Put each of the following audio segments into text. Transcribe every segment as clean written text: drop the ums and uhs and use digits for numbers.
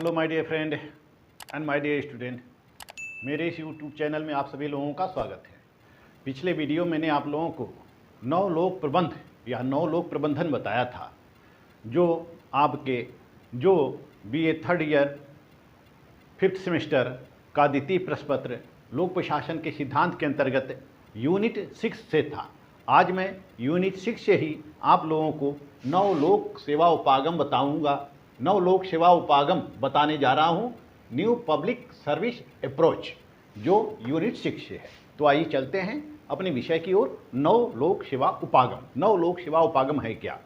Hello my dear friend and my dear student, मेरे इस YouTube channel में आप सभी लोगों का स्वागत है। पिछले वीडियो मैंने आप लोगों को नवलोक प्रबंध या नवलोक प्रबंधन बताया था, जो आपके BA third year 5th semester का द्वितीय प्रश्न पत्र लोक प्रशासन के सिद्धांत के अंतर्गत यूनिट 6 से था। आज मैं यूनिट 6 से ही आप लोगों को नवलोक सेवा उपागम बताऊंगा। नवलोक सेवा उपागम बताने जा रहा हूं, न्यू पब्लिक सर्विस अप्रोच, जो यूनिट 6 से है। तो आइए चलते हैं अपने विषय की ओर। नवलोक सेवा उपागम। नवलोक सेवा उपागम है क्या?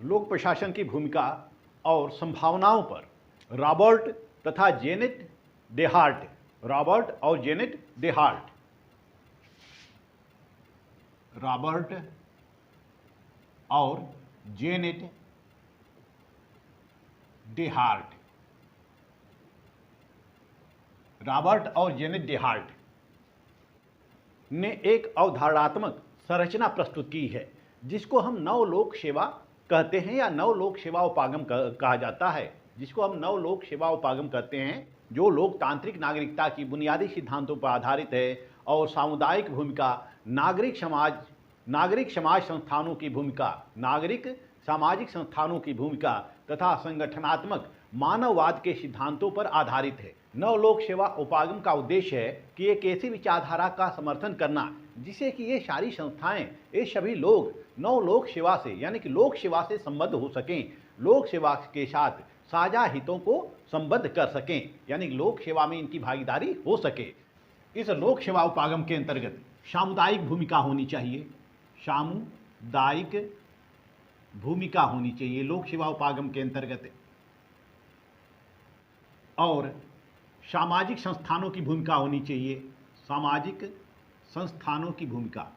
लोक प्रशासन की भूमिका और संभावनाओं पर रॉबर्ट तथा जेनेट डेहार्ट, रॉबर्ट और जेनेट डेहार्ट, रॉबर्ट और जेनेट डेहार्ट, रॉबर्ट और जेनेट डेहार्ट ने एक अवधारणात्मक संरचना प्रस्तुत की है, जिसको हम नवलोक सेवा कहते हैं या नवलोक सेवा उपागम कहा जाता है। जिसको हम नवलोक सेवा उपागम कहते हैं, जो लोकतांत्रिक नागरिकता की बुनियादी सिद्धांतों पर आधारित है और सामुदायिक भूमिका, नागरिक समाज संस्थानों की भूमिका, नागरिक सामाजिक संस्थानों की भूमिका तथा संगठनात्मक मानववाद के सिद्धांतों पर आधारित है। नवलोक सेवा उपागम का उद्देश्य है कि एक ऐसी विचारधारा का समर्थन करना जिसे कि ये सारी संस्थाएं, ये सभी लोग नवलोक सेवा से यानी कि लोक सेवा से संबद्ध हो सकें, लोक सेवा के साथ साझा हितों को संबद्ध कर सकें, यानी लोक सेवा में इनकी भागीदारी हो सके। इस लोक सेवा उपागम के अंतर्गत सामुदायिक भूमिका होनी चाहिए, सामुदायिक भूमिका होनी चाहिए लोक सेवा उपागम के अंतर्गत, और सामाजिक संस्थानों की भूमिका होनी चाहिए, सामाजिक संस्थानों की भूमिका,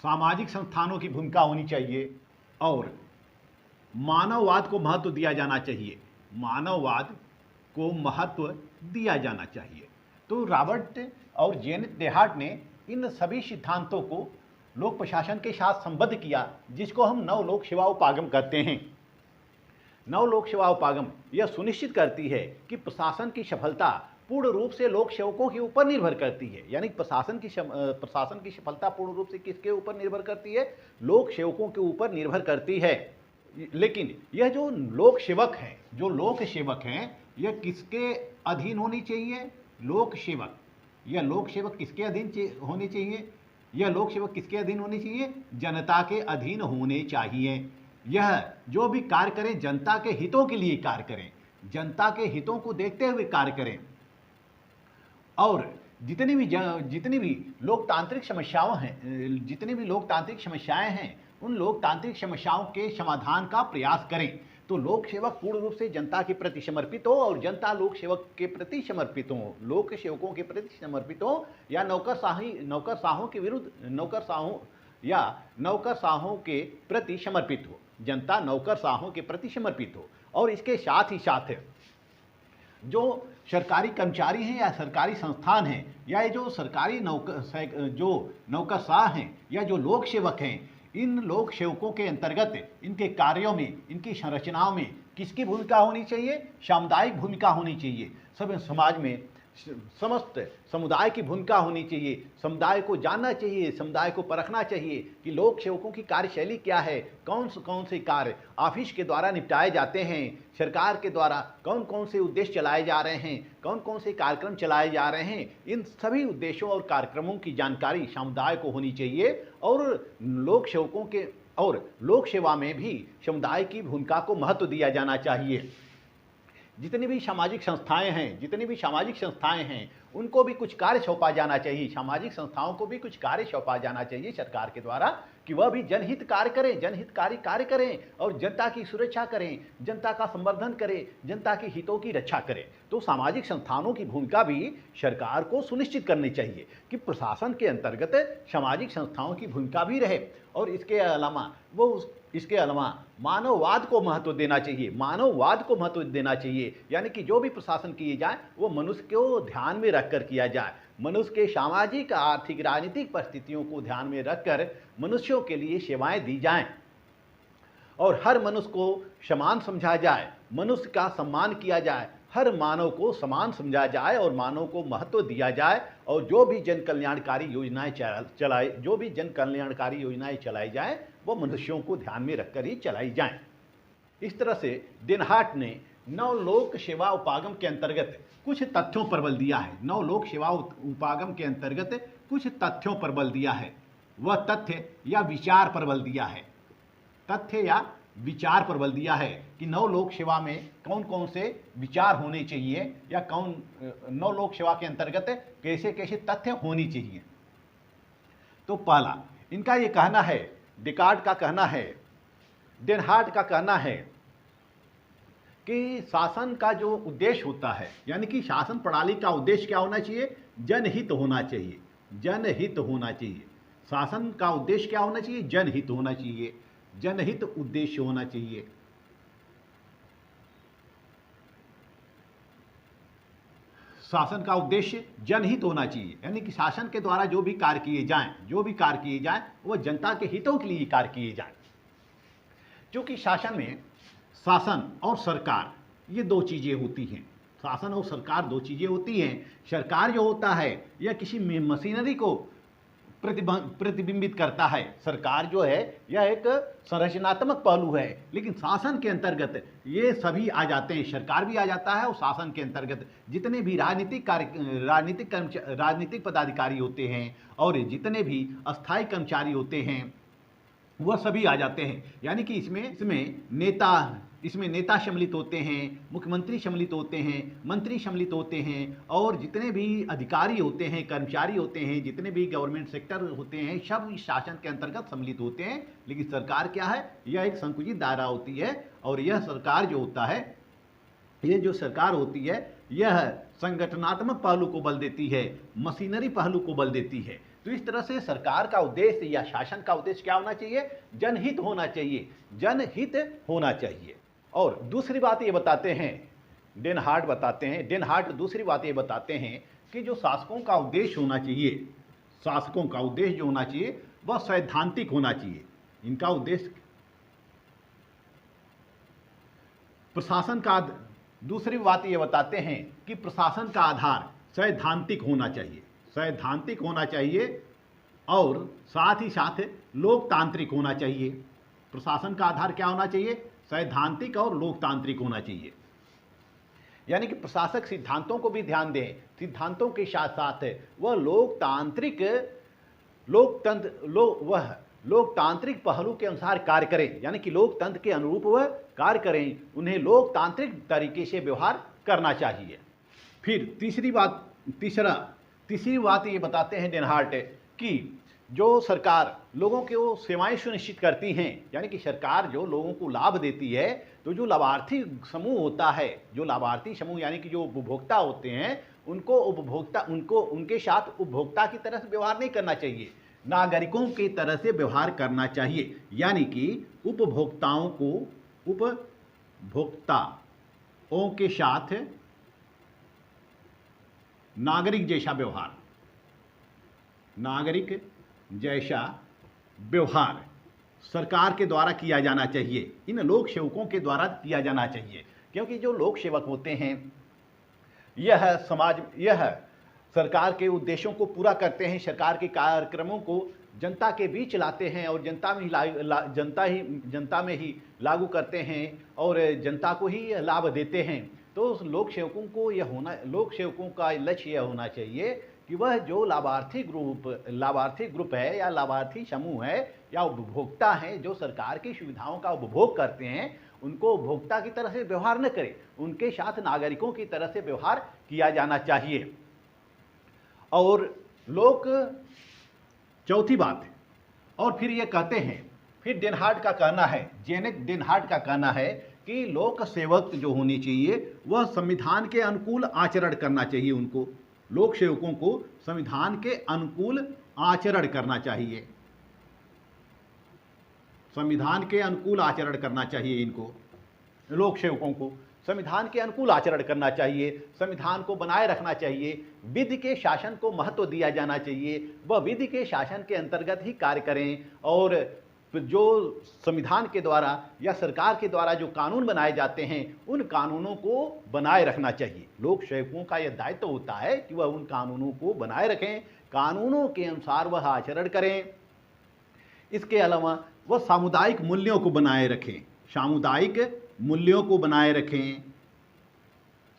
सामाजिक संस्थानों की भूमिका होनी चाहिए, और मानववाद को महत्व दिया जाना चाहिए, मानववाद को महत्व दिया जाना चाहिए। तो रॉबर्ट और जेनेट डेहार्ट ने इन सभी सिद्धांतों को लोक प्रशासन के साथ संबद्ध किया, जिसको हम नवलोक सेवा उपागम कहते हैं। नवलोक सेवा उपागम यह सुनिश्चित करती है कि प्रशासन की सफलता पूर्ण रूप से लोक सेवकों के ऊपर निर्भर करती है, यानी प्रशासन की सफलता पूर्ण रूप से किसके ऊपर निर्भर करती है? लोक सेवकों के ऊपर निर्भर करती है। लेकिन यह जो लोक सेवक हैं, यह किसके अधीन होनी चाहिए? लोक सेवक। यह लोक सेवक किसके अधीन होने चाहिए? यह लोक सेवक किसके अधीन होने चाहिए? जनता के अधीन होने चाहिए। यह जो भी कार्य करें, जनता के हितों के लिए कार्य करें, जनता के हितों को देखते हुए कार्य करें, और जितनी भी लोकतांत्रिक समस्याएं हैं, उन लोकतांत्रिक समस्याओं के समाधान का प्रयास करें। तो लोक सेवक पूर्ण रूप से जनता के प्रति समर्पित हो और जनता लोक सेवक के प्रति समर्पित हो, लोक सेवकों के प्रति समर्पित हो, या नौकरशाहों के विरुद्ध नौकरशाहों के प्रति समर्पित हो, जनता नौकरशाहों के प्रति समर्पित हो। और इसके साथ ही साथ जो सरकारी कर्मचारी हैं या सरकारी संस्थान हैं, या ये जो सरकारी नौकरशाह हैं या जो लोक सेवक हैं, इन लोक सेवकों के अंतर्गत इनके कार्यों में, इनकी संरचनाओं में किसकी भूमिका होनी चाहिए? सामुदायिक भूमिका होनी चाहिए। सब समाज में समस्त समुदाय की भूमिका होनी चाहिए। समुदाय को जानना चाहिए, समुदाय को परखना चाहिए कि लोक सेवकों की कार्यशैली क्या है, कौन से कार्य ऑफिस के द्वारा निपटाए जाते हैं, सरकार के द्वारा कौन कौन से उद्देश्य चलाए जा रहे हैं, कौन कौन से कार्यक्रम चलाए जा रहे हैं। इन सभी उद्देश्यों और कार्यक्रमों की जानकारी समुदाय को होनी चाहिए। और लोक सेवकों के और लोक सेवा में भी समुदाय की भूमिका को महत्व दिया जाना चाहिए। जितनी भी सामाजिक संस्थाएं हैं, उनको भी कुछ कार्य सौंपा जाना चाहिए, सामाजिक संस्थाओं को भी कुछ कार्य सौंपा जाना चाहिए सरकार के द्वारा, कि वह भी जनहित कार्य करें और जनता की सुरक्षा करें, जनता का संवर्धन करें, जनता के हितों की रक्षा करें। तो सामाजिक संस्थानों की भूमिका भी सरकार को सुनिश्चित करनी चाहिए कि प्रशासन के अंतर्गत सामाजिक संस्थाओं की भूमिका भी रहे, और इसके अलावा वो इसके अलावा मानववाद को महत्व देना चाहिए, मानववाद को महत्व देना चाहिए, यानी कि जो भी प्रशासन किए जाए वो मनुष्य को ध्यान में रखकर किया जाए, मनुष्य के सामाजिक आर्थिक राजनीतिक परिस्थितियों को ध्यान में रखकर मनुष्यों के लिए सेवाएं दी जाएं और हर मनुष्य को समान समझा जाए, मनुष्य का सम्मान किया जाए, हर मानव को समान समझा जाए और मानव को महत्व दिया जाए और जो भी जन कल्याणकारी योजनाएं चलाई जाए वो मनुष्यों को ध्यान में रखकर ही चलाई जाएं। इस तरह से डेनहार्ट ने नवलोक सेवा उपागम के अंतर्गत कुछ तथ्यों पर बल दिया है। नवलोक सेवा उपागम के अंतर्गत कुछ तथ्यों पर बल दिया है। वह तथ्य या विचार पर बल दिया है, तथ्य या विचार पर बल दिया है कि नवलोक सेवा में कौन कौन से विचार होने चाहिए या कौन नवलोक सेवा के अंतर्गत कैसे कैसे तथ्य होनी चाहिए। तो पहला इनका ये कहना है, डेकार्ट का कहना है, डेनहार्ट का कहना है कि शासन का जो उद्देश्य होता है, यानी कि शासन प्रणाली का उद्देश्य क्या होना चाहिए, जनहित होना चाहिए, जनहित होना चाहिए। शासन का उद्देश्य क्या होना चाहिए, जनहित होना चाहिए, जनहित उद्देश्य होना चाहिए। शासन का उद्देश्य जनहित होना चाहिए, यानी कि शासन के द्वारा जो भी कार्य किए जाएं वो जनता के हितों के लिए कार्य किए जाएं। क्योंकि शासन में शासन और सरकार ये दो चीज़ें होती हैं, शासन और सरकार दो चीज़ें होती हैं। सरकार जो होता है यह किसी मशीनरी को प्रतिबिंबित करता है, सरकार जो है यह एक संरचनात्मक पहलू है, लेकिन शासन के अंतर्गत ये सभी आ जाते हैं, सरकार भी आ जाता है और शासन के अंतर्गत जितने भी राजनीतिक पदाधिकारी होते हैं और जितने भी अस्थायी कर्मचारी होते हैं वह सभी आ जाते हैं। यानी कि इसमें नेता सम्मिलित होते हैं, मुख्यमंत्री सम्मिलित होते हैं, मंत्री सम्मिलित होते हैं और जितने भी अधिकारी होते हैं, कर्मचारी होते हैं, जितने भी गवर्नमेंट सेक्टर होते हैं सब इस शासन के अंतर्गत सम्मिलित होते हैं। लेकिन सरकार क्या है, यह एक संकुचित दायरा होती है और यह सरकार जो होता है, ये जो सरकार होती है यह संगठनात्मक पहलू को बल देती है, मशीनरी पहलू को बल देती है। तो इस तरह से सरकार का उद्देश्य या शासन का उद्देश्य क्या होना चाहिए, जनहित होना चाहिए, जनहित होना चाहिए। और दूसरी बात ये बताते हैं, डेनहार्ट दूसरी बात ये बताते हैं कि जो शासकों का उद्देश्य होना चाहिए, शासकों का उद्देश्य जो होना चाहिए वह सैद्धांतिक होना चाहिए। इनका उद्देश्य प्रशासन का, दूसरी बात ये बताते हैं कि प्रशासन का आधार सैद्धांतिक होना चाहिए, सैद्धांतिक होना चाहिए और साथ ही साथ लोकतांत्रिक होना चाहिए। प्रशासन का आधार क्या होना चाहिए, सैद्धांतिक और लोकतांत्रिक होना चाहिए। यानी कि प्रशासक सिद्धांतों को भी ध्यान दें, सिद्धांतों के साथ साथ वह लोकतांत्रिक पहलू के अनुसार कार्य करें, यानी कि लोकतंत्र के अनुरूप वह कार्य करें, उन्हें लोकतांत्रिक तरीके से व्यवहार करना चाहिए। फिर तीसरी बात ये बताते हैं डेनहार्ट कि जो सरकार लोगों के वो सेवाएं सुनिश्चित करती हैं, यानी कि सरकार जो लोगों को लाभ देती है, तो जो लाभार्थी समूह होता है, जो लाभार्थी समूह यानी कि जो उपभोक्ता होते हैं, उनके साथ उपभोक्ता की तरह से व्यवहार नहीं करना चाहिए, नागरिकों की तरह से व्यवहार करना चाहिए। यानी कि उपभोक्ताओं के साथ नागरिक जैसा व्यवहार सरकार के द्वारा किया जाना चाहिए, इन लोक सेवकों के द्वारा किया जाना चाहिए। क्योंकि जो लोक सेवक होते हैं यह सरकार के उद्देश्यों को पूरा करते हैं, सरकार के कार्यक्रमों को जनता के बीच लाते हैं और जनता में ही लागू करते हैं और जनता को ही लाभ देते हैं। तो लोक सेवकों का लक्ष्य यह होना चाहिए कि वह जो लाभार्थी ग्रुप है या लाभार्थी समूह है या उपभोक्ता हैं, जो सरकार की सुविधाओं का उपभोग करते हैं, उनको उपभोक्ता की तरह से व्यवहार न करें, उनके साथ नागरिकों की तरह से व्यवहार किया जाना चाहिए। और चौथी बात है, और फिर ये कहते हैं, फिर डेनहार्ट का कहना है कि लोक सेवक जो होने चाहिए वह संविधान के अनुकूल आचरण करना चाहिए, उनको लोक सेवकों को संविधान के अनुकूल आचरण करना चाहिए, संविधान के अनुकूल आचरण करना चाहिए। इनको लोक सेवकों को संविधान के अनुकूल आचरण करना चाहिए, संविधान को बनाए रखना चाहिए, विधि के शासन को महत्व दिया जाना चाहिए, वह विधि के शासन के अंतर्गत ही कार्य करें और जो संविधान के द्वारा या सरकार के द्वारा जो कानून बनाए जाते हैं उन कानूनों को बनाए रखना चाहिए। लोक सेवकों का यह दायित्व होता है कि वह उन कानूनों को बनाए रखें, कानूनों के अनुसार वह आचरण करें। इसके अलावा वह सामुदायिक मूल्यों को बनाए रखें, सामुदायिक मूल्यों को बनाए रखें,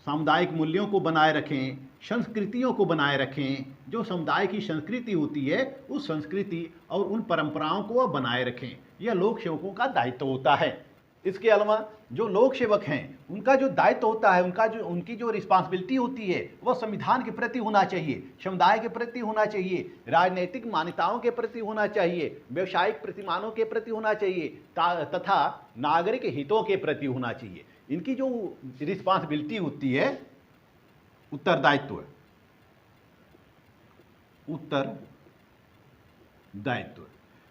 सामुदायिक मूल्यों को बनाए रखें, संस्कृतियों को बनाए रखें। जो समुदाय की संस्कृति होती है उस संस्कृति और उन परंपराओं को वह बनाए रखें। यह लोक सेवकों का दायित्व होता है। इसके अलावा जो लोक सेवक हैं उनका जो दायित्व होता है, उनकी जो रिस्पॉन्सिबिलिटी होती है वह संविधान के प्रति होना चाहिए, समुदाय के प्रति होना चाहिए, राजनीतिक मान्यताओं के प्रति होना चाहिए, व्यवसायिक प्रतिमानों के प्रति होना चाहिए तथा नागरिक हितों के प्रति होना चाहिए। इनकी जो रिस्पॉन्सिबिलिटी होती है, उत्तरदायित्व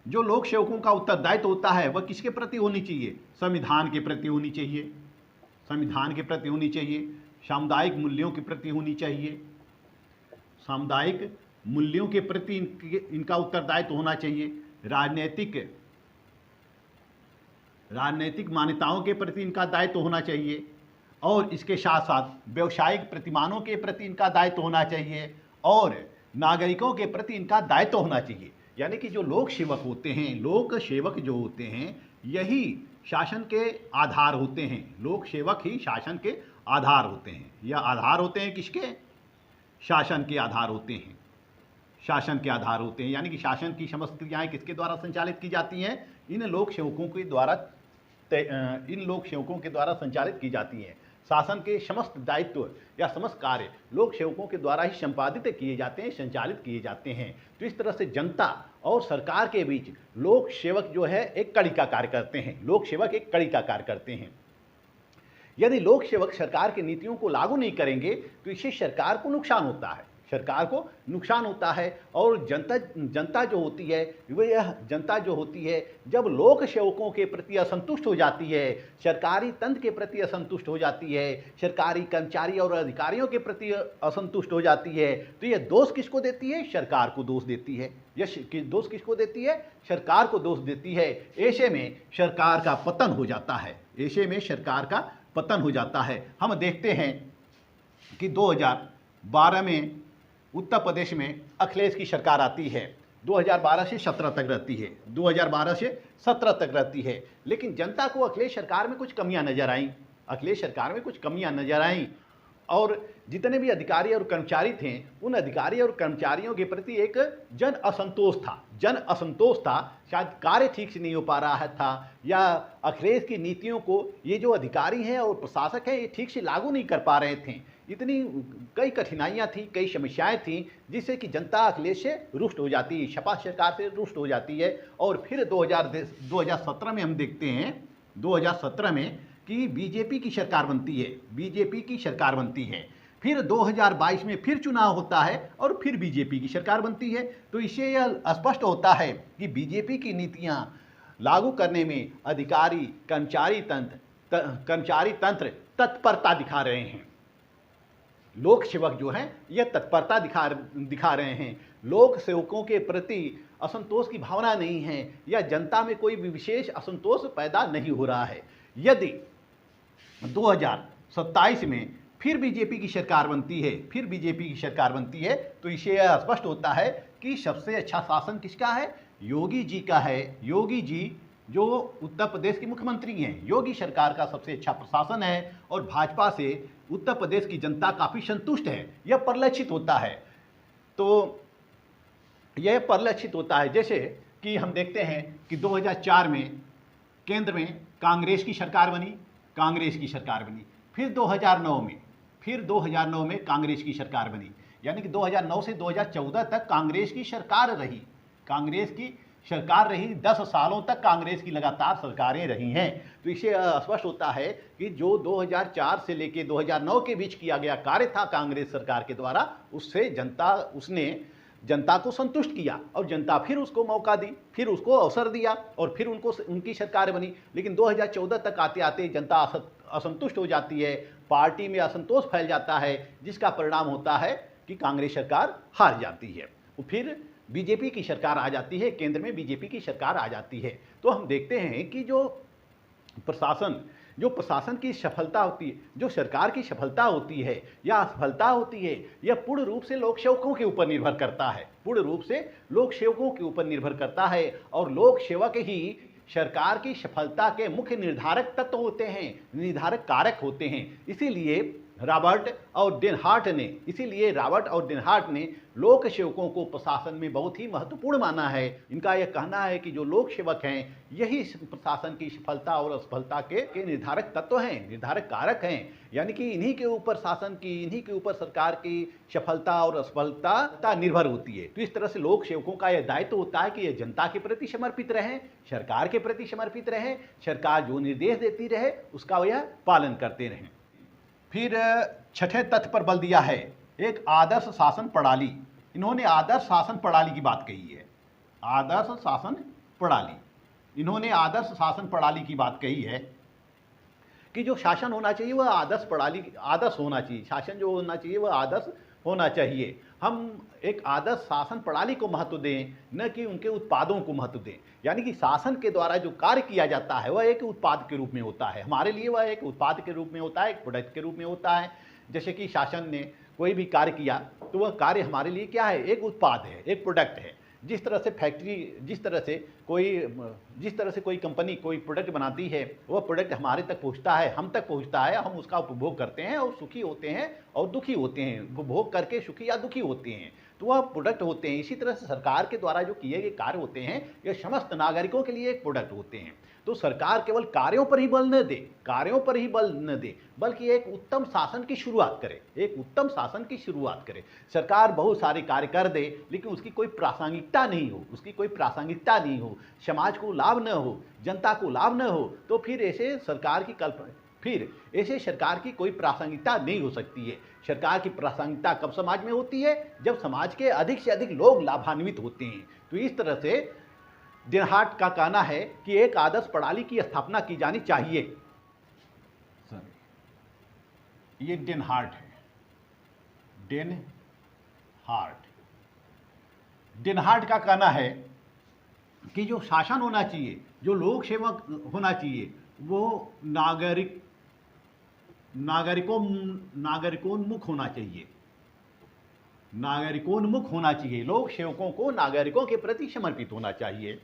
जो लोक सेवकों का उत्तरदायित्व होता है वह किसके प्रति होनी चाहिए? संविधान के प्रति होनी चाहिए, संविधान के प्रति होनी चाहिए, सामुदायिक मूल्यों के प्रति होनी चाहिए, सामुदायिक मूल्यों के प्रति इनका उत्तरदायित्व होना चाहिए, राजनीतिक मान्यताओं के प्रति इनका दायित्व होना चाहिए और इसके साथ साथ व्यवसायिक प्रतिमानों के प्रति इनका दायित्व होना चाहिए और नागरिकों के प्रति इनका दायित्व होना चाहिए। यानी कि जो लोक सेवक होते हैं, लोक सेवक जो होते हैं यही शासन के आधार होते हैं। लोक सेवक ही शासन के आधार होते हैं। यह आधार होते हैं किसके? शासन के आधार होते हैं, शासन के आधार होते हैं। यानी कि शासन की समस्त क्रियाएं किसके द्वारा संचालित की जाती हैं? इन लोक सेवकों के द्वारा संचालित की जाती हैं। शासन के समस्त दायित्व या समस्त कार्य लोक सेवकों के द्वारा ही संपादित किए जाते हैं, संचालित किए जाते हैं। तो इस तरह से जनता और सरकार के बीच लोक सेवक जो है एक कड़ी का कार्य करते हैं। लोक सेवक एक कड़ी का कार्य करते हैं। यदि लोक सेवक सरकार की नीतियों को लागू नहीं करेंगे तो इससे सरकार को नुकसान होता है, सरकार को नुकसान होता है। और जनता जो होती है वह जनता जो होती है जब लोक सेवकों के प्रति असंतुष्ट हो जाती है, सरकारी तंत्र के प्रति असंतुष्ट हो जाती है, सरकारी कर्मचारी और अधिकारियों के प्रति असंतुष्ट हो जाती है, तो यह दोष किसको देती है? सरकार को दोष देती है। यह दोष किसको देती है? सरकार को दोष देती है। ऐसे में सरकार का पतन हो जाता है, ऐसे में सरकार का पतन हो जाता है। हम देखते हैं कि 2012 में उत्तर प्रदेश में अखिलेश की सरकार आती है, 2012 से 17 तक रहती है, 2012 से 17 तक रहती है। लेकिन जनता को अखिलेश सरकार में कुछ कमियां नजर आईं, अखिलेश सरकार में कुछ कमियां नजर आईं और जितने भी अधिकारी और कर्मचारी थे उन अधिकारी और कर्मचारियों के प्रति एक जन असंतोष था। शायद कार्य ठीक से नहीं हो पा रहा था या अखिलेश की नीतियों को ये जो अधिकारी हैं और प्रशासक हैं ये ठीक से लागू नहीं कर पा रहे थे। इतनी कई कठिनाइयां थी, कई समस्याएं थी जिससे कि जनता अखिलेश से रुष्ट हो जाती है, सपा सरकार से रुष्ट हो जाती है। और फिर 2017 में हम देखते हैं 2017 में कि बीजेपी की सरकार बनती है, बीजेपी की सरकार बनती है। फिर 2022 में फिर चुनाव होता है और फिर बीजेपी की सरकार बनती है। तो इससे यह स्पष्ट होता है कि बीजेपी की नीतियां लागू करने में अधिकारी कर्मचारी तंत्र तत्परता दिखा रहे हैं। लोक सेवक जो हैं यह तत्परता दिखा रहे हैं। लोक सेवकों के प्रति असंतोष की भावना नहीं है या जनता में कोई विशेष असंतोष पैदा नहीं हो रहा है। यदि 2027 में फिर बीजेपी की सरकार बनती है, तो इससे यह स्पष्ट होता है कि सबसे अच्छा शासन किसका है? योगी जी का है। योगी जी जो उत्तर प्रदेश के मुख्यमंत्री हैं, योगी सरकार का सबसे अच्छा प्रशासन है और भाजपा से उत्तर प्रदेश की जनता काफ़ी संतुष्ट है। यह परिलक्षित होता है। तो यह परिलक्षित होता है जैसे कि हम देखते हैं कि 2004 में केंद्र में कांग्रेस की सरकार बनी, फिर 2009 में कांग्रेस की सरकार बनी। यानी कि 2009 से 2014 तक कांग्रेस की सरकार रही, 10 सालों तक कांग्रेस की लगातार सरकारें रही हैं। तो इससे स्पष्ट होता है कि जो 2004 से लेकर 2009 के बीच किया गया कार्य था कांग्रेस सरकार के द्वारा, उससे जनता जनता को संतुष्ट किया और जनता फिर उसको मौका दी, फिर उसको अवसर दिया और फिर उनकी सरकार बनी। लेकिन 2014 तक आते आते जनता असंतुष्ट हो जाती है, पार्टी में असंतोष फैल जाता है, जिसका परिणाम होता है कि कांग्रेस सरकार हार जाती है। फिर बीजेपी की सरकार आ जाती है, केंद्र में बीजेपी की सरकार आ जाती है। तो हम देखते हैं कि जो प्रशासन की सफलता होती है, जो सरकार की सफलता होती है या असफलता होती है, यह पूर्ण रूप से लोक सेवकों के ऊपर निर्भर करता है, पूर्ण रूप से लोक सेवकों के ऊपर निर्भर करता है। और लोक सेवक ही सरकार की सफलता के मुख्य निर्धारक तत्व होते हैं, निर्धारक कारक होते हैं। इसीलिए रॉबर्ट और डेनहार्ट ने लोक सेवकों को प्रशासन में बहुत ही महत्वपूर्ण माना है। इनका यह कहना है कि जो लोक सेवक हैं यही प्रशासन की सफलता और असफलता के निर्धारक तत्व हैं, निर्धारक कारक हैं। यानी कि इन्हीं के ऊपर इन्हीं के ऊपर सरकार की सफलता और असफलता निर्भर होती है। तो इस तरह से लोक सेवकों का यह दायित्व होता है कि यह जनता के प्रति समर्पित रहें, सरकार के प्रति समर्पित रहें, सरकार जो निर्देश देती रहे उसका यह पालन करते रहें। फिर छठे तथ्य पर बल दिया है, एक आदर्श शासन प्रणाली। इन्होंने आदर्श शासन प्रणाली की बात कही है, आदर्श शासन प्रणाली। इन्होंने आदर्श शासन प्रणाली की बात कही है कि जो शासन होना चाहिए वह आदर्श होना चाहिए, शासन जो होना चाहिए वह आदर्श होना चाहिए। हम एक आदर्श शासन प्रणाली को महत्व दें, न कि उनके उत्पादों को महत्व दें। यानी कि शासन के द्वारा जो कार्य किया जाता है वह एक उत्पाद के रूप में होता है, हमारे लिए वह एक उत्पाद के रूप में होता है, एक प्रोडक्ट के रूप में होता है। जैसे कि शासन ने कोई भी कार्य किया तो वह कार्य हमारे लिए क्या है, एक उत्पाद है, एक प्रोडक्ट है। जिस तरह से फैक्ट्री, जिस तरह से कोई कंपनी कोई प्रोडक्ट बनाती है, वह प्रोडक्ट हमारे तक पहुंचता है, हम तक पहुंचता है, हम उसका उपभोग करते हैं और सुखी होते हैं और दुखी होते हैं, उपभोग करके सुखी या दुखी होते हैं, तो वह प्रोडक्ट होते हैं। इसी तरह से सरकार के द्वारा जो किए गए कार्य होते हैं यह समस्त नागरिकों के लिए एक प्रोडक्ट होते हैं। तो सरकार केवल कार्यों पर ही बल न दे, बल्कि एक उत्तम शासन की शुरुआत करे, सरकार बहुत सारे कार्य कर दे लेकिन उसकी कोई प्रासंगिकता नहीं हो, समाज को लाभ न हो, जनता को लाभ न हो, तो फिर ऐसे सरकार की कोई प्रासंगिकता नहीं हो सकती है। सरकार की प्रासंगिकता कब समाज में होती है, जब समाज के अधिक से अधिक लोग लाभान्वित होते हैं। तो इस तरह से डेनहार्ट का कहना है कि एक आदर्श प्रणाली की स्थापना की जानी चाहिए। ये डेनहार्ट है, डेनहार्ट का कहना है कि जो शासन होना चाहिए, जो लोक सेवक होना चाहिए, वो नागरिकोन्मुख होना चाहिए। लोक सेवकों को नागरिकों के प्रति समर्पित होना चाहिए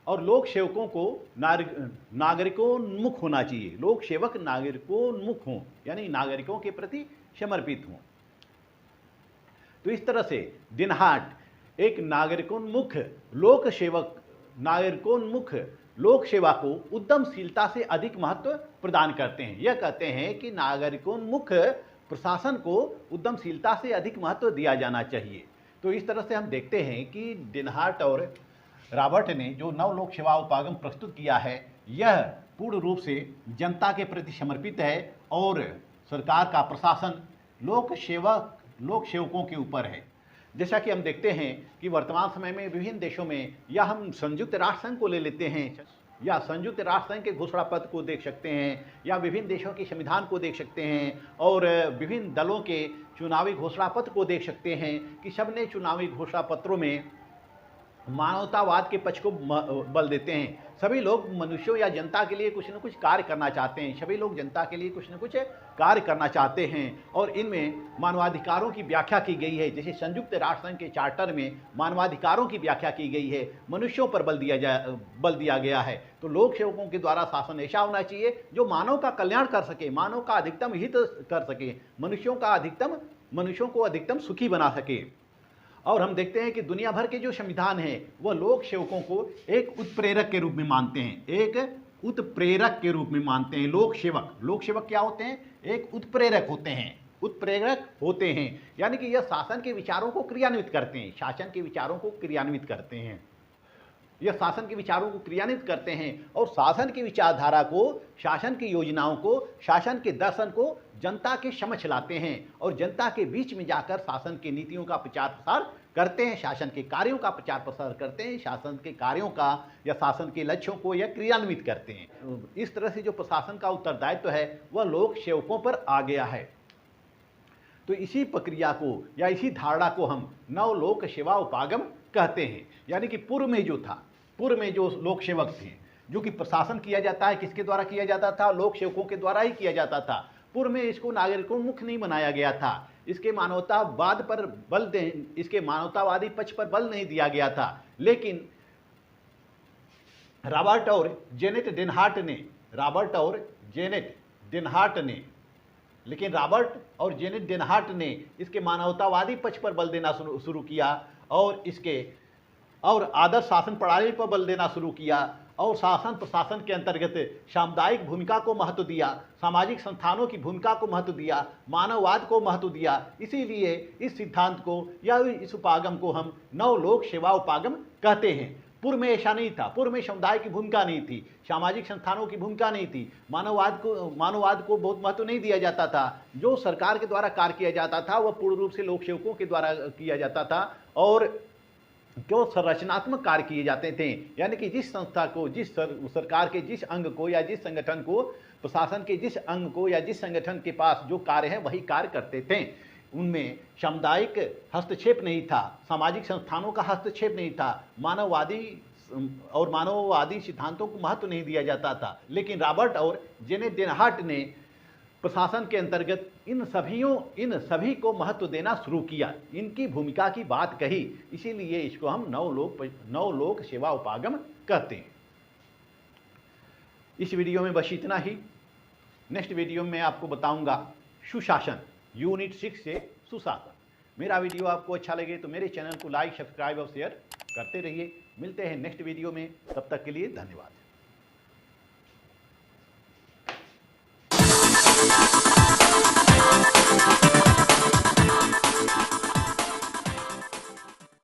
और लोक सेवकों को नागरिकोन्मुख होना चाहिए। लोक सेवक नागरिकोन्मुख हों, यानी नागरिकों के प्रति समर्पित हों। तो इस तरह से डेनहार्ट एक नागरिकोन्मुख लोक सेवा को उद्यमशीलता से अधिक महत्व प्रदान करते हैं। यह कहते हैं कि नागरिकोन्मुख प्रशासन को उद्यमशीलता से अधिक महत्व दिया जाना चाहिए। तो इस तरह से हम देखते हैं कि डेनहार्ट और रॉबर्ट ने जो नव लोक सेवा उपागम प्रस्तुत किया है यह पूर्ण रूप से जनता के प्रति समर्पित है और सरकार का प्रशासन लोक सेवकों के ऊपर है। जैसा कि हम देखते हैं कि वर्तमान समय में विभिन्न देशों में, या हम संयुक्त राष्ट्र संघ को ले लेते हैं, या संयुक्त राष्ट्र संघ के घोषणा पत्र को देख सकते हैं, या विभिन्न देशों के संविधान को देख सकते हैं, और विभिन्न दलों के चुनावी घोषणा पत्र को देख सकते हैं कि सबने चुनावी घोषणा पत्रों में मानवतावाद के पक्ष को बल देते हैं। सभी लोग मनुष्यों या जनता के लिए कुछ न कुछ कार्य करना चाहते हैं, सभी लोग जनता के लिए कुछ न कुछ कार्य करना चाहते हैं, और इनमें मानवाधिकारों की व्याख्या की गई है। जैसे संयुक्त राष्ट्र संघ के चार्टर में मानवाधिकारों की व्याख्या की गई है, मनुष्यों पर बल दिया गया है। तो लोक सेवकों के द्वारा शासन ऐसा होना चाहिए जो मानव का कल्याण कर सके, मानव का अधिकतम हित कर सके, मनुष्यों को अधिकतम सुखी बना सके। और हम देखते हैं कि दुनिया भर के जो संविधान हैं वह लोक सेवकों को एक उत्प्रेरक के रूप में मानते हैं, लोक सेवक क्या होते हैं, एक उत्प्रेरक होते हैं, यानी कि यह शासन के विचारों को क्रियान्वित करते हैं, यह शासन के विचारों को क्रियान्वित करते हैं और शासन की विचारधारा को, शासन की योजनाओं को, शासन के दर्शन को जनता के समक्ष लाते हैं और जनता के बीच में जाकर शासन की नीतियों का प्रचार प्रसार करते हैं, शासन के कार्यों का प्रचार प्रसार करते हैं, शासन के कार्यों का या शासन के लक्ष्यों को या क्रियान्वित करते हैं। इस तरह से जो प्रशासन का उत्तरदायित्व है वह लोक सेवकों पर आ गया है। तो इसी प्रक्रिया को या इसी धारणा को हम नवलोक सेवा उपागम कहते हैं। यानी कि पूर्व में जो था, पूर्व में जो लोक सेवक थे, जो कि प्रशासन किया जाता है, किसके द्वारा किया जाता था? लोक सेवकों के द्वारा ही किया जाता था। पूर्व में इसको नागरिकोन्मुख नहीं बनाया गया था, इसके मानवतावाद पर बल दे, इसके मानवतावादी पक्ष पर बल नहीं दिया गया था। लेकिन रॉबर्ट और जेनेट डेनहार्ट ने इसके मानवतावादी पक्ष पर बल देना शुरू किया और आदर्श शासन प्रणाली पर बल देना शुरू किया और शासन प्रशासन के अंतर्गत सामुदायिक भूमिका को महत्व दिया, सामाजिक संस्थानों की भूमिका को महत्व दिया, मानववाद को महत्व दिया। इसीलिए इस सिद्धांत को या इस उपागम को हम नवलोक सेवा उपागम कहते हैं। पूर्व में ऐसा नहीं था, पूर्व में समुदाय की भूमिका नहीं थी, सामाजिक संस्थानों की भूमिका नहीं थी, मानववाद को बहुत महत्व नहीं दिया जाता था। जो सरकार के द्वारा कार्य किया जाता था वह पूर्ण रूप से लोक सेवकों के द्वारा किया जाता था और जो संरचनात्मक कार्य किए जाते थे, यानी कि जिस संस्था को, जिस सरकार के जिस अंग को या जिस संगठन को, प्रशासन के जिस अंग को या जिस संगठन के पास जो कार्य है वही कार्य करते थे। उनमें सामुदायिक हस्तक्षेप नहीं था, सामाजिक संस्थानों का हस्तक्षेप नहीं था, मानववादी सिद्धांतों को महत्व नहीं दिया जाता था। लेकिन रॉबर्ट और जेनेट डेनहार्ट ने प्रशासन के अंतर्गत इन सभी को महत्व देना शुरू किया, इनकी भूमिका की बात कही। इसीलिए इसको हम नवलोक सेवा उपागम कहते हैं। इस वीडियो में बस इतना ही। नेक्स्ट वीडियो में आपको बताऊंगा सुशासन, यूनिट 6 से सुशासन। मेरा वीडियो आपको अच्छा लगे तो मेरे चैनल को लाइक, सब्सक्राइब और शेयर करते रहिए। मिलते हैं नेक्स्ट वीडियो में, तब तक के लिए धन्यवाद।